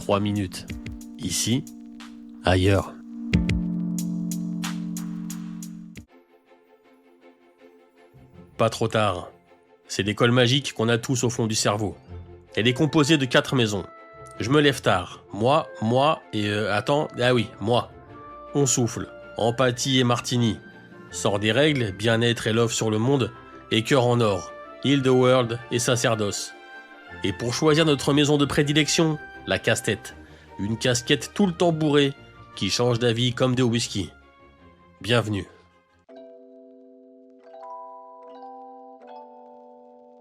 3 minutes. Ici, ailleurs. Pas trop tard. C'est l'école magique qu'on a tous au fond du cerveau. Elle est composée de 4 maisons. Je me lève tard. Moi et... moi. On souffle. Empathie et martini. Sort des règles, bien-être et love sur le monde. Et cœur en or. Heal the world et sacerdoce. Et pour choisir notre maison de prédilection, la casse-tête. Une casquette tout le temps bourrée, qui change d'avis comme de whisky. Bienvenue.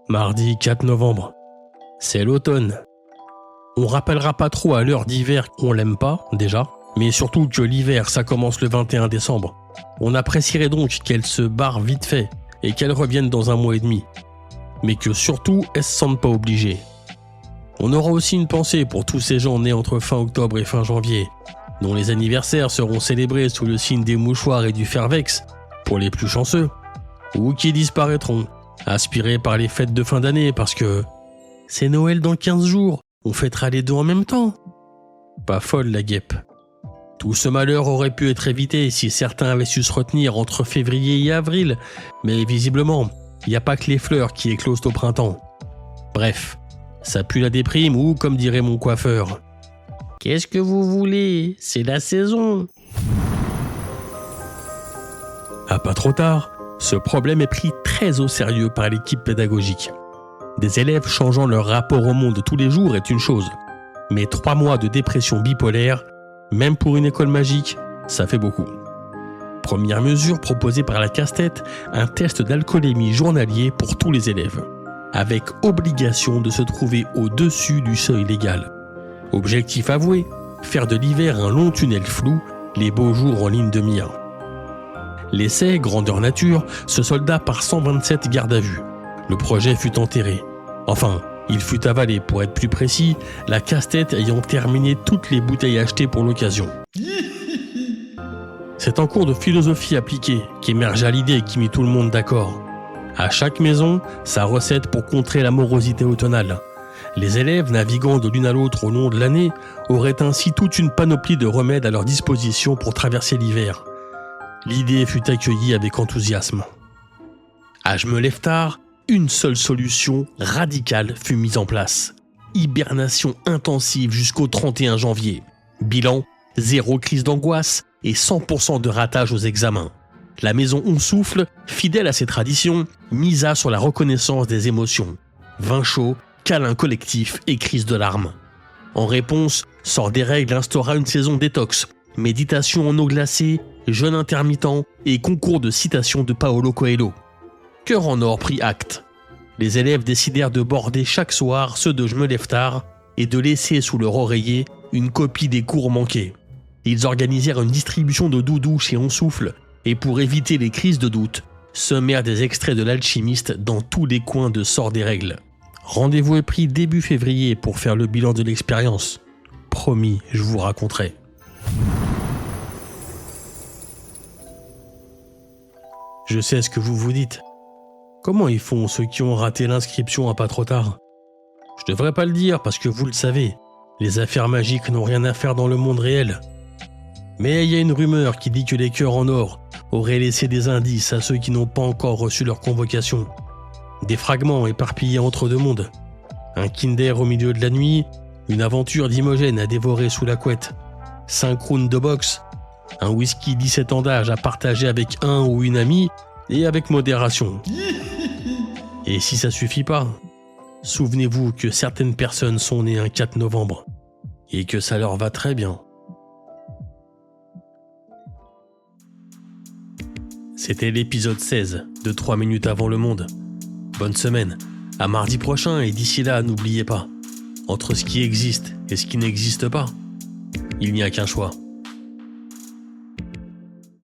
Mardi 4 novembre. C'est l'automne. On rappellera pas trop à l'heure d'hiver qu'on l'aime pas, déjà, mais surtout que l'hiver, ça commence le 21 décembre. On apprécierait donc qu'elle se barre vite fait et qu'elle revienne dans un mois et demi. Mais que surtout, elle se sente pas obligée. On aura aussi une pensée pour tous ces gens nés entre fin octobre et fin janvier, dont les anniversaires seront célébrés sous le signe des mouchoirs et du fervex, pour les plus chanceux, ou qui disparaîtront, aspirés par les fêtes de fin d'année parce que c'est Noël dans 15 jours, on fêtera les deux en même temps. Pas folle la guêpe. Tout ce malheur aurait pu être évité si certains avaient su se retenir entre février et avril, mais visiblement, il n'y a pas que les fleurs qui éclosent au printemps. Bref, ça pue la déprime ou, comme dirait mon coiffeur, qu'est-ce que vous voulez? C'est la saison. Ah, pas trop tard, ce problème est pris très au sérieux par l'équipe pédagogique. Des élèves changeant leur rapport au monde tous les jours est une chose, mais 3 mois de dépression bipolaire, même pour une école magique, ça fait beaucoup. Première mesure proposée par la casse-tête, un test d'alcoolémie journalier pour tous les élèves, avec obligation de se trouver au-dessus du seuil légal. Objectif avoué, faire de l'hiver un long tunnel flou, les beaux jours en ligne de mire. L'essai, grandeur nature, se solda par 127 gardes à vue. Le projet fut enterré. Enfin, il fut avalé pour être plus précis, la casse-tête ayant terminé toutes les bouteilles achetées pour l'occasion. C'est un cours de philosophie appliquée qu'émergea l'idée qui mit tout le monde d'accord. À chaque maison, sa recette pour contrer la morosité automnale. Les élèves, naviguant de l'une à l'autre au long de l'année, auraient ainsi toute une panoplie de remèdes à leur disposition pour traverser l'hiver. L'idée fut accueillie avec enthousiasme. À je me lève tard, une seule solution radicale fut mise en place. Hibernation intensive jusqu'au 31 janvier. Bilan, 0 crise d'angoisse et 100% de ratage aux examens. La maison On Souffle, fidèle à ses traditions, misa sur la reconnaissance des émotions. Vin chaud, câlin collectif et crise de larmes. En réponse, Sort des règles instaura une saison détox, méditation en eau glacée, jeûne intermittent et concours de citation de Paolo Coelho. Cœur en or prit acte. Les élèves décidèrent de border chaque soir ceux de Je me lève tard et de laisser sous leur oreiller une copie des cours manqués. Ils organisèrent une distribution de doudous chez On Souffle et pour éviter les crises de doute, semèrent des extraits de l'alchimiste dans tous les coins de Sort des règles. Rendez-vous est pris début février pour faire le bilan de l'expérience. Promis, je vous raconterai. Je sais ce que vous vous dites. Comment ils font ceux qui ont raté l'inscription à pas trop tard? Je devrais pas le dire parce que vous le savez, les affaires magiques n'ont rien à faire dans le monde réel. Mais il y a une rumeur qui dit que les cœurs en or auraient laissé des indices à ceux qui n'ont pas encore reçu leur convocation. Des fragments éparpillés entre deux mondes. Un Kinder au milieu de la nuit, une aventure d'Imogène à dévorer sous la couette, 5 rounds de boxe, un whisky 17 ans d'âge à partager avec un ou une amie et avec modération. Et si ça suffit pas, souvenez-vous que certaines personnes sont nées un 4 novembre et que ça leur va très bien. C'était l'épisode 16 de 3 minutes avant le monde. Bonne semaine, à mardi prochain et d'ici là, n'oubliez pas, entre ce qui existe et ce qui n'existe pas, il n'y a qu'un choix.